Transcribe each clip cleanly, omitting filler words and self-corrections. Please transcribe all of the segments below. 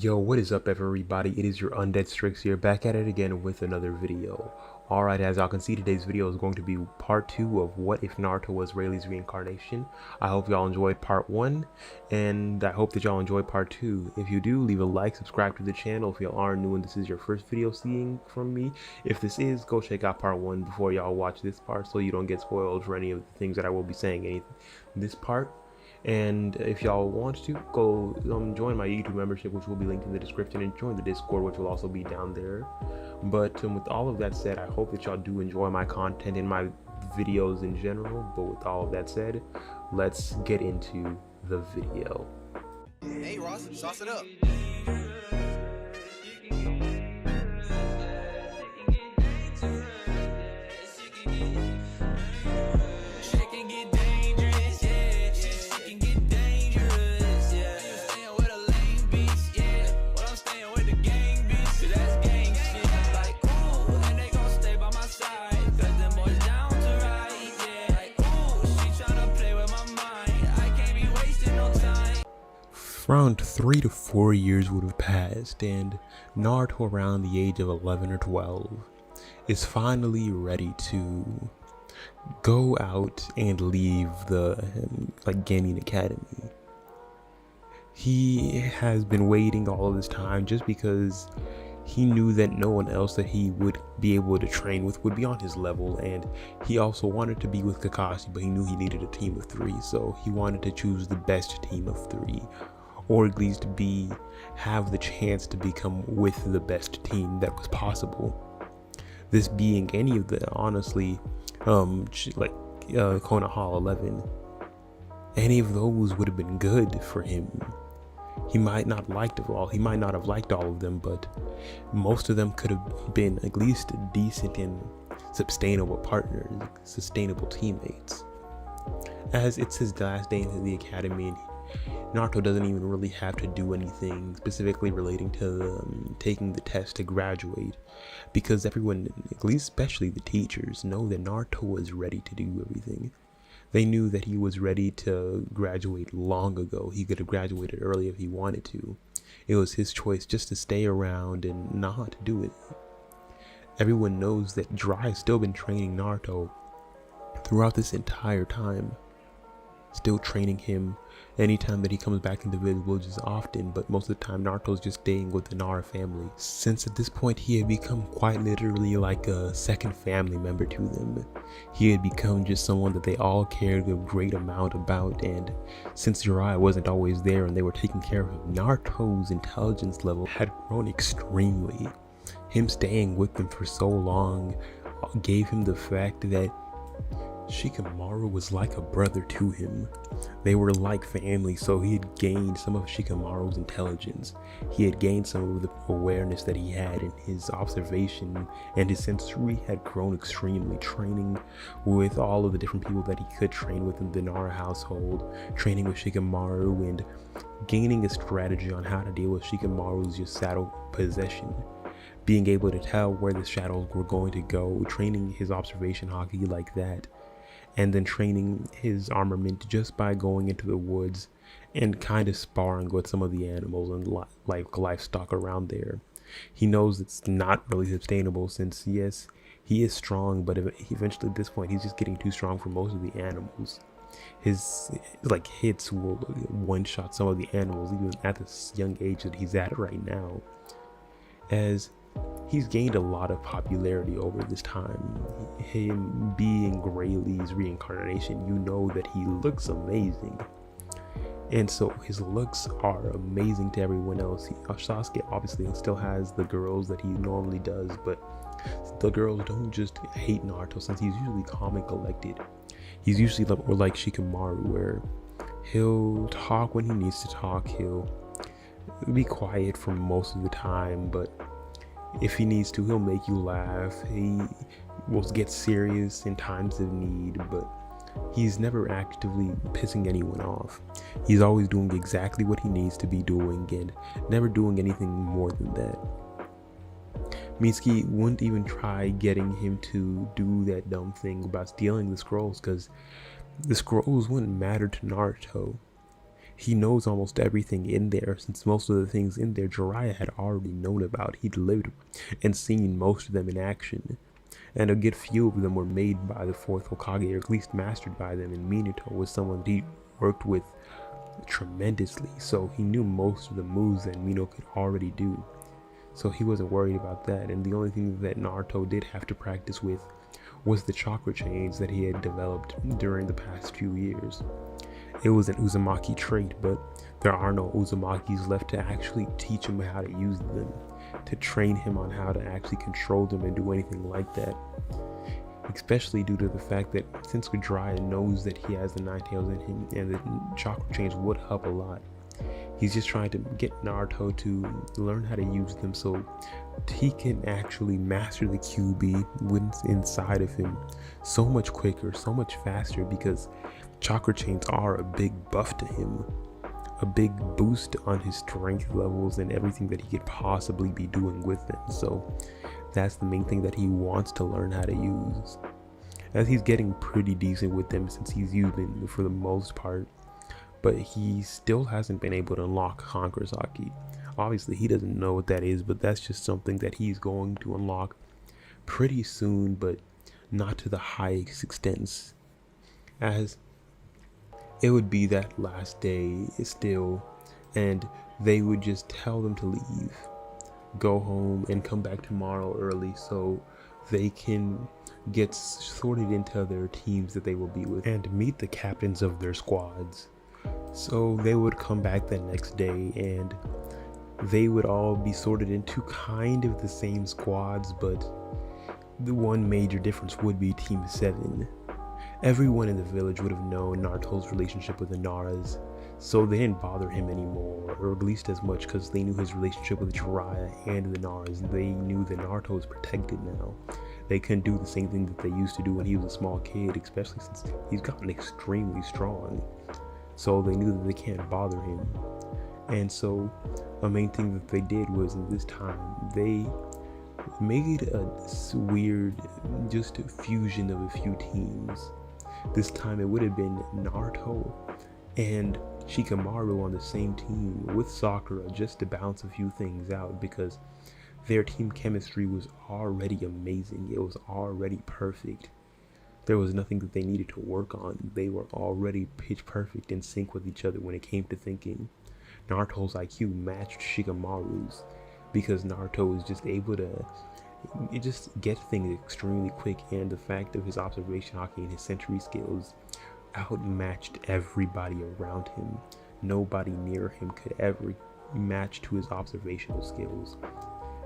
Yo, what is up everybody? It is your Undead Strix here, back at it again with another video. Alright, as y'all can see, today's video is going to be part 2 of What If Naruto Was Reighley's Reincarnation. I hope y'all enjoyed part 1, and I hope that y'all enjoyed part 2. If you do, leave a like, subscribe to the channel if y'all are new and this is your first video seeing from me. If this is, go check out part 1 before y'all watch this part so you don't get spoiled for any of the things that I will be saying in this part. And if y'all want to, go join my YouTube membership, which will be linked in the description, and join the Discord, which will also be down there. But with all of that said, I hope that y'all do enjoy my content and my videos in general. But with all of that said, let's get into the video. Hey Ross, sauce it up. Around 3 to 4 years would have passed, and Naruto, around the age of 11 or 12, is finally ready to go out and leave the Genin Academy. He has been waiting all of this time just because he knew that no one else that he would be able to train with would be on his level, and he also wanted to be with Kakashi, but he knew he needed a team of 3, so he wanted to choose the best team of 3. Or at least have the chance to become with the best team that was possible. This being any of the, honestly, Konoha 11, any of those would have been good for him. He might not have liked all of them, but most of them could have been at least decent and sustainable partners, sustainable teammates. As it's his last day in the academy, and Naruto doesn't even really have to do anything specifically relating to taking the test to graduate, because everyone, at least especially the teachers, know that Naruto was ready to do everything. They knew that he was ready to graduate long ago. He could have graduated early if he wanted to. It was his choice just to stay around and not do it. Everyone knows that Jiraiya has still been training Naruto throughout this entire time. Still training him anytime that he comes back into the villages often, but most of the time Naruto's just staying with the Nara family, since at this point he had become quite literally like a second family member to them. He had become just someone that they all cared a great amount about, and since Jiraiya wasn't always there and they were taking care of him, Naruto's intelligence level had grown extremely. Him staying with them for so long gave him the fact that Shikamaru was like a brother to him. They were like family, so he had gained some of Shikamaru's intelligence. He had gained some of the awareness that he had, in his observation and his sensory had grown extremely, training with all of the different people that he could train with in the Nara household, training with Shikamaru and gaining a strategy on how to deal with Shikamaru's just shadow possession. Being able to tell where the shadows were going to go, training his observation hockey like that, and then training his armament just by going into the woods and kind of sparring with some of the animals and livestock around there. He knows it's not really sustainable, since yes, he is strong, but eventually at this point he's just getting too strong for most of the animals. His hits will one-shot some of the animals even at this young age that he's at right now, as he's gained a lot of popularity over this time. Him being Reighley's reincarnation, you know that he looks amazing. And so his looks are amazing to everyone else. Sasuke obviously still has the girls that he normally does, but the girls don't just hate Naruto, since he's usually calm and collected. He's usually more like Shikamaru, where he'll talk when he needs to talk, he'll be quiet for most of the time, but if he needs to, he'll make you laugh. He will get serious in times of need, but he's never actively pissing anyone off. He's always doing exactly what he needs to be doing and never doing anything more than that. Mitsuki wouldn't even try getting him to do that dumb thing about stealing the scrolls, because the scrolls wouldn't matter to Naruto. He knows almost everything in there, since most of the things in there Jiraiya had already known about. He'd lived and seen most of them in action, and a good few of them were made by the fourth Hokage, or at least mastered by them, and Minato was someone that he worked with tremendously, so he knew most of the moves that Minato could already do. So he wasn't worried about that, and the only thing that Naruto did have to practice with was the chakra chains that he had developed during the past few years. It was an Uzumaki trait, but there are no Uzumakis left to actually teach him how to use them, to train him on how to actually control them and do anything like that. Especially due to the fact that since Jiraiya knows that he has the Nine Tails in him and the chakra chains would help a lot, he's just trying to get Naruto to learn how to use them so he can actually master the QB what's inside of him so much quicker, so much faster, because chakra chains are a big buff to him, a big boost on his strength levels and everything that he could possibly be doing with them. So that's the main thing that he wants to learn how to use, as he's getting pretty decent with them since he's used them for the most part, but he still hasn't been able to unlock Conqueror's Haki. Obviously he doesn't know what that is, but that's just something that he's going to unlock pretty soon, but not to the highest extents, as it would be that last day still, and they would just tell them to leave, go home and come back tomorrow early so they can get sorted into their teams that they will be with and meet the captains of their squads. So they would come back the next day and they would all be sorted into kind of the same squads, but the one major difference would be Team 7. Everyone in the village would have known Naruto's relationship with the Naras, so they didn't bother him anymore, or at least as much, because they knew his relationship with Jiraiya and the Naras, and they knew that Naruto was protected now. They couldn't do the same thing that they used to do when he was a small kid, especially since he's gotten extremely strong. So they knew that they can't bother him. And so a main thing that they did was, in this time, they made a weird just a fusion of a few teams. This time it would have been Naruto and Shikamaru on the same team with Sakura, just to balance a few things out, because their team chemistry was already amazing. It was already perfect. There was nothing that they needed to work on. They were already pitch perfect in sync with each other when it came to thinking. Naruto's IQ matched Shikamaru's, because Naruto was just able to just get things extremely quick, and the fact of his observation haki and his sensory skills outmatched everybody around him. Nobody near him could ever match to his observational skills,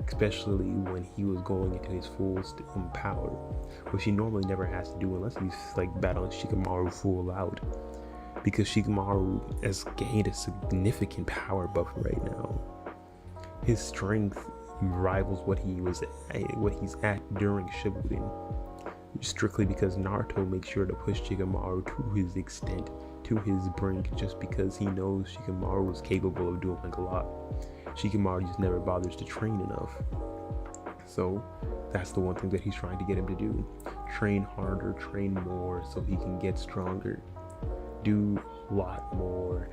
especially when he was going into his full power, which he normally never has to do unless he's like battling Shikamaru full out, because Shikamaru has gained a significant power buff right now. His strength rivals what he's at during Shippuden, strictly because Naruto makes sure to push Shikamaru to his extent, to his brink, just because he knows Shikamaru is capable of doing a lot. Shikamaru just never bothers to train enough. So that's the one thing that he's trying to get him to do. Train harder, train more, so he can get stronger, do a lot more,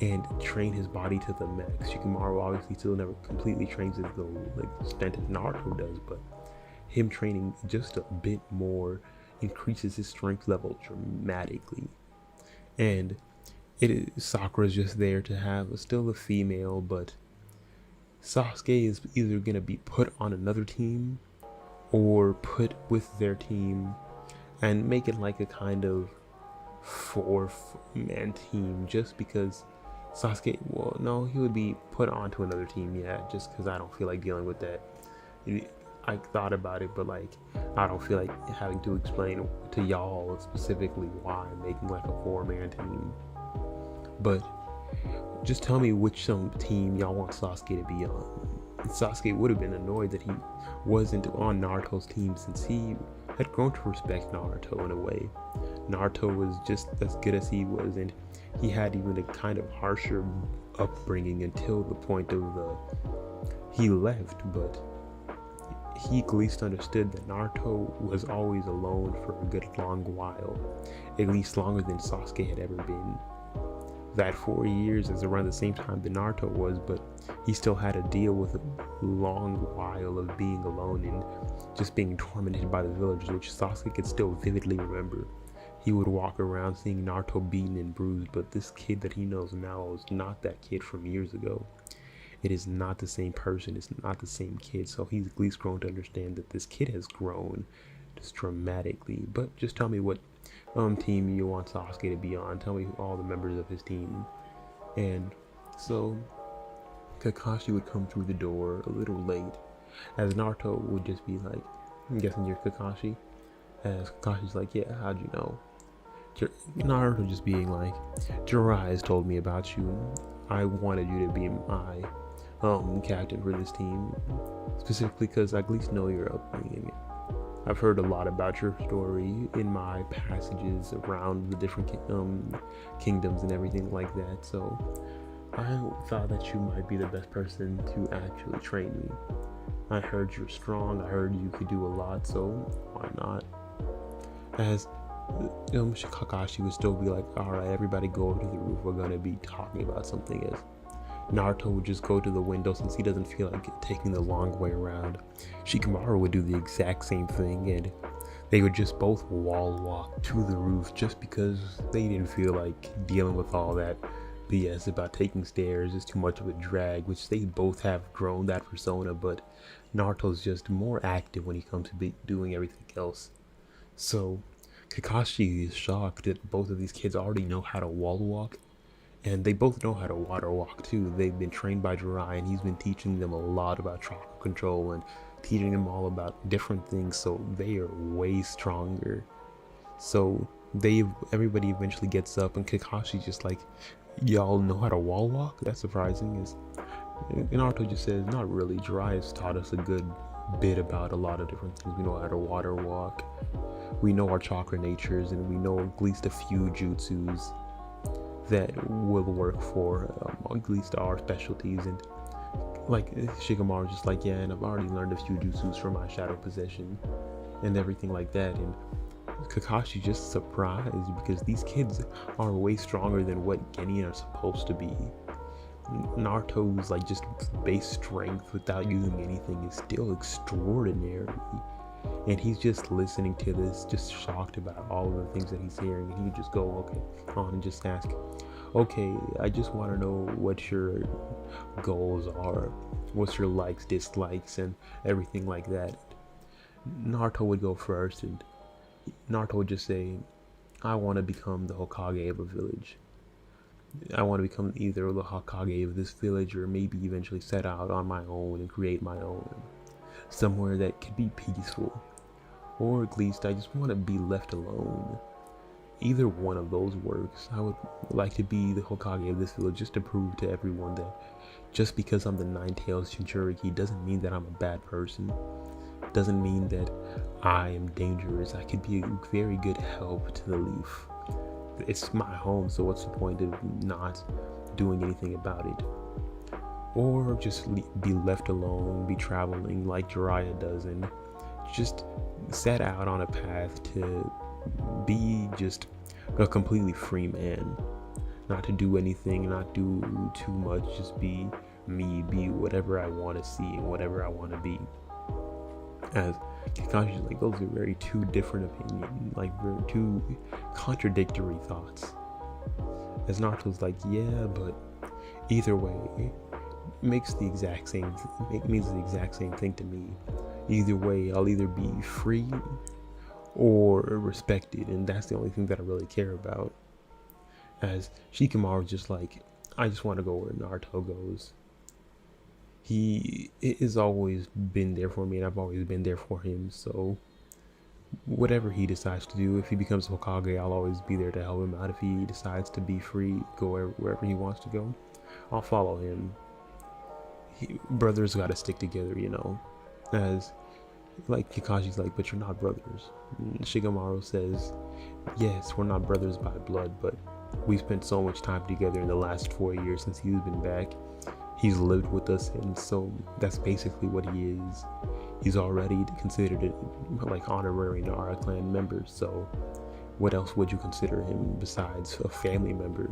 and train his body to the max. Shikamaru obviously still never completely trains as the extent as Naruto does, but him training just a bit more increases his strength level dramatically. And Sakura's just there to have still a female, but Sasuke is either gonna be put on another team or put with their team and make it like a kind of 4-man team, just because Sasuke, well, no, he would be put onto another team, yeah, just because I don't feel like dealing with that. I thought about it, but like, I don't feel like having to explain to y'all specifically why I'm making like a 4-man team. But just tell me which team y'all want Sasuke to be on. Sasuke would have been annoyed that he wasn't on Naruto's team, since he had grown to respect Naruto in a way. Naruto was just as good as he was, and he had even a kind of harsher upbringing until the point of he left, but he at least understood that Naruto was always alone for a good long while, at least longer than Sasuke had ever been. That 4 years is around the same time that Naruto was, but he still had to deal with a long while of being alone and just being tormented by the villagers, which Sasuke could still vividly remember. He would walk around seeing Naruto beaten and bruised, but this kid that he knows now is not that kid from years ago. It is not the same person, it's not the same kid, so he's at least grown to understand that this kid has grown just dramatically. But just tell me what team you want Sasuke to be on. Tell me all the members of his team. And so Kakashi would come through the door a little late, as Naruto would just be like, I'm guessing you're Kakashi? As Kakashi's like, yeah, how'd you know? Naruto just being like, Jiraiya's told me about you. I wanted you to be my captain for this team, specifically because I at least know your upbringing. I've heard a lot about your story in my passages around the different kingdoms and everything like that, so I thought that you might be the best person to actually train me. I heard you're strong, I heard you could do a lot, so why not? As Kakashi would still be like, alright, everybody go over to the roof, we're gonna be talking about something. As Naruto would just go to the window since he doesn't feel like taking the long way around. Shikamaru would do the exact same thing, and they would just both wall walk to the roof just because they didn't feel like dealing with all that BS about taking stairs is too much of a drag, which they both have grown that persona, but Naruto's just more active when he comes to doing everything else. So Kakashi is shocked that both of these kids already know how to wall walk, and they both know how to water walk too. They've been trained by Jiraiya, and he's been teaching them a lot about chakra control and teaching them all about different things, so they are way stronger. So everybody eventually gets up, and Kakashi's just like, y'all know how to wall walk? That's surprising. Naruto just says, not really. Jiraiya's taught us a good bit about a lot of different things. We know how to water walk, we know our chakra natures, and we know at least a few jutsus that will work for at least our specialties. And like Shikamaru's just like, yeah, and I've already learned a few jutsus from my shadow possession and everything like that. And Kakashi just surprised because these kids are way stronger than what Genin are supposed to be. Naruto's like just base strength without using anything is still extraordinary, and he's just listening to this, just shocked about all of the things that he's hearing. And he would just go on and just ask, okay, I just want to know what your goals are, what's your likes, dislikes, and everything like that. Naruto would go first, and Naruto would just say, I want to become the Hokage of a village. I want to become either the Hokage of this village, or maybe eventually set out on my own and create my own, somewhere that could be peaceful, or at least I just want to be left alone. Either one of those works. I would like to be the Hokage of this village, just to prove to everyone that just because I'm the Nine-Tailed Jinchuriki doesn't mean that I'm a bad person. Doesn't mean that I am dangerous. I could be a very good help to the Leaf. It's my home, so what's the point of not doing anything about it? Or just be left alone, be traveling like Jiraiya does, and just set out on a path to be just a completely free man. Not to do anything, not do too much, just be me, be whatever I want to see and whatever I want to be. As Kakashi's like, those are very two different opinions, like very two contradictory thoughts. As Naruto's like, yeah, but either way, means the exact same thing to me. Either way, I'll either be free or respected, and that's the only thing that I really care about. As Shikamaru's just like, I just want to go where Naruto goes. He has always been there for me, and I've always been there for him, so whatever he decides to do, if he becomes Hokage, I'll always be there to help him out. If he decides to be free, go wherever he wants to go, I'll follow him. Brothers gotta stick together, you know. As like Kakashi's like, but you're not brothers. Shikamaru says, yes, we're not brothers by blood, but we spent so much time together in the last 4 years since he's been back. He's lived with us, and so that's basically what he is. He's already considered it like honorary Nara clan member, so what else would you consider him besides a family member?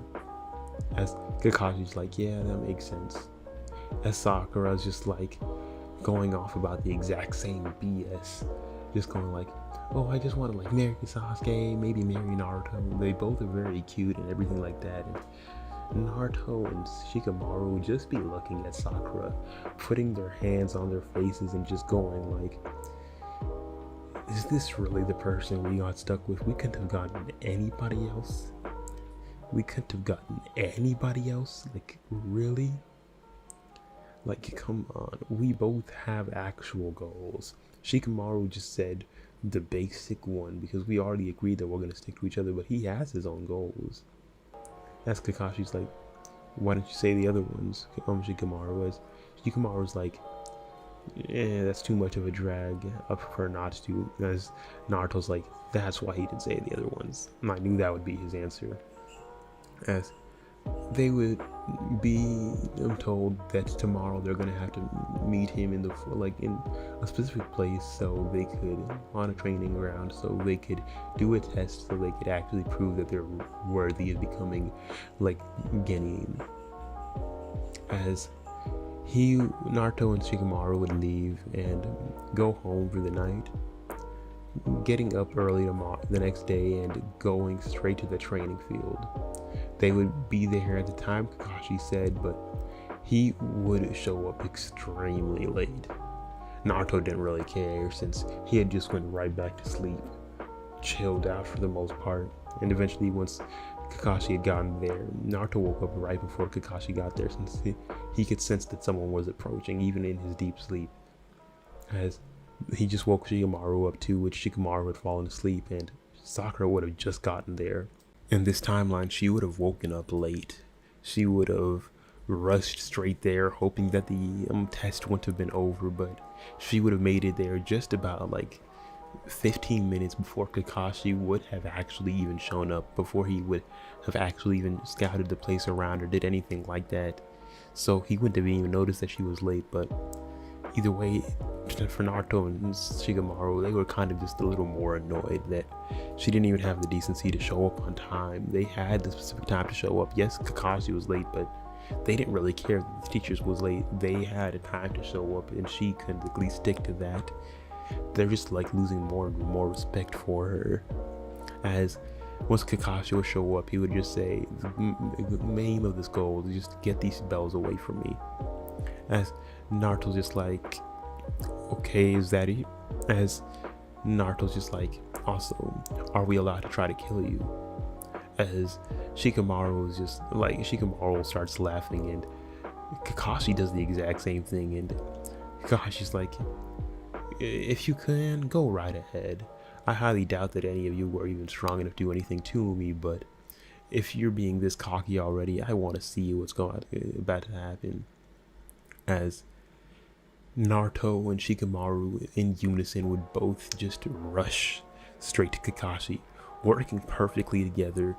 As Kakashi's like, yeah, that makes sense. As Sakura's just like going off about the exact same BS, just going like, oh, I just want to like marry Sasuke, maybe marry Naruto. They both are very cute and everything like that. And Naruto and Shikamaru would just be looking at Sakura, putting their hands on their faces and just going like, is this really the person we got stuck with? We couldn't have gotten anybody else. We couldn't have gotten anybody else. Like, really? Like, come on. We both have actual goals. Shikamaru just said the basic one because we already agreed that we're going to stick to each other, but he has his own goals. That's Kakashi's like, why don't you say the other ones? Shikamaru is. Shikamaru's like, yeah, that's too much of a drag. I prefer not to. As Naruto's like, that's why he didn't say the other ones. And I knew that would be his answer. As they would be told that tomorrow they're gonna have to meet him in the in a specific place, so they could on a training ground, so they could do a test, so they could actually prove that they're worthy of becoming like Genin. As Naruto and Shikamaru would leave and go home for the night, getting up early the next day and going straight to the training field. They would be there at the time Kakashi said, but he would show up extremely late. Naruto didn't really care since he had just went right back to sleep, chilled out for the most part, and eventually once Kakashi had gotten there, Naruto woke up right before Kakashi got there since he could sense that someone was approaching even in his deep sleep. As he just woke Shikamaru up too, which Shikamaru had fallen asleep, and Sakura would have just gotten there. In this timeline, she would have woken up late. She would have rushed straight there, hoping that the test wouldn't have been over, but she would have made it there just about like 15 minutes before Kakashi would have actually even shown up, before he would have actually even scouted the place around or did anything like that. So he wouldn't have even noticed that she was late, but either way, for Naruto and Shikamaru, they were kind of just a little more annoyed that she didn't even have the decency to show up on time. They had the specific time to show up. Yes, Kakashi was late, but they didn't really care that the teachers was late. They had a time to show up, and she couldn't at least stick to that. They're just like losing more and more respect for her. As once Kakashi would show up, he would just say, the aim of this goal is just to get these bells away from me. As Naruto's just like, okay, is that it? As Naruto's just like, also, are we allowed to try to kill you? As Shikamaru is just like, Shikamaru starts laughing, and Kakashi does the exact same thing, and Kakashi's like, if you can, go right ahead. I highly doubt that any of you were even strong enough to do anything to me, but if you're being this cocky already, I want to see what's about to happen. As Naruto and Shikamaru in unison would both just rush straight to Kakashi, working perfectly together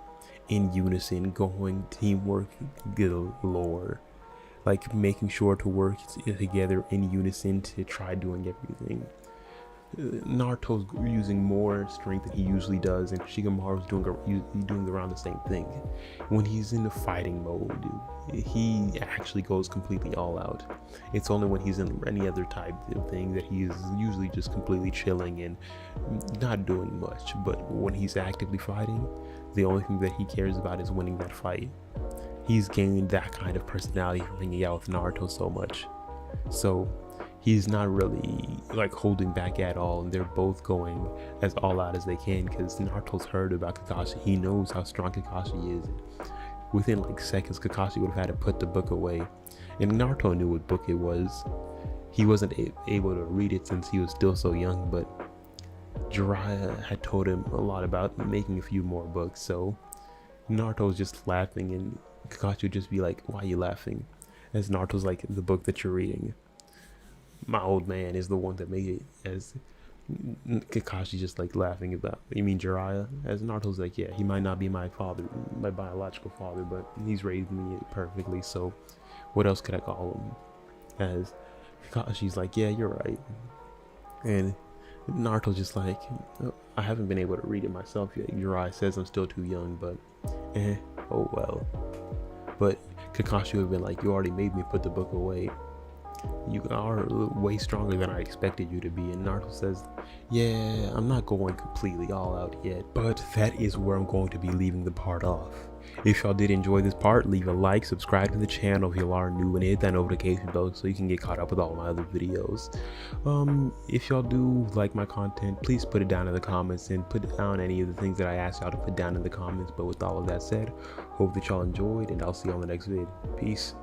in unison, going teamwork galore, like making sure to work together in unison to try doing everything. Naruto's using more strength than he usually does, and Shikamaru's doing around the same thing. When he's in the fighting mode, he actually goes completely all out. It's only when he's in any other type of thing that he is usually just completely chilling and not doing much. But when he's actively fighting, the only thing that he cares about is winning that fight. He's gained that kind of personality from hanging out with Naruto so much. So he's not really like holding back at all, and they're both going as all out as they can because Naruto's heard about Kakashi. He knows how strong Kakashi is. Within like seconds, Kakashi would have had to put the book away, and Naruto knew what book it was. He wasn't able to read it since he was still so young, but Jiraiya had told him a lot about making a few more books, so Naruto was just laughing, and Kakashi would just be like, why are you laughing? As Naruto's like, the book that you're reading, my old man is the one that made it. As Kakashi just like laughing about, you mean Jiraiya? As Naruto's like, yeah, he might not be my father, my biological father, but he's raised me perfectly, so what else could I call him? As Kakashi's like, yeah, you're right. And Naruto's just like, oh, I haven't been able to read it myself yet. Jiraiya says I'm still too young, but oh well. But Kakashi would have been like, you already made me put the book away. You are way stronger than I expected you to be. And Naruto says, yeah, I'm not going completely all out yet, but that is where I'm going to be leaving the part off. If y'all did enjoy this part, leave a like, subscribe to the channel if you are new, and hit that notification bell so you can get caught up with all my other videos. If y'all do like my content, please put it down in the comments and put down any of the things that I asked y'all to put down in the comments. But with all of that said, hope that y'all enjoyed, and I'll see you on the next vid. Peace.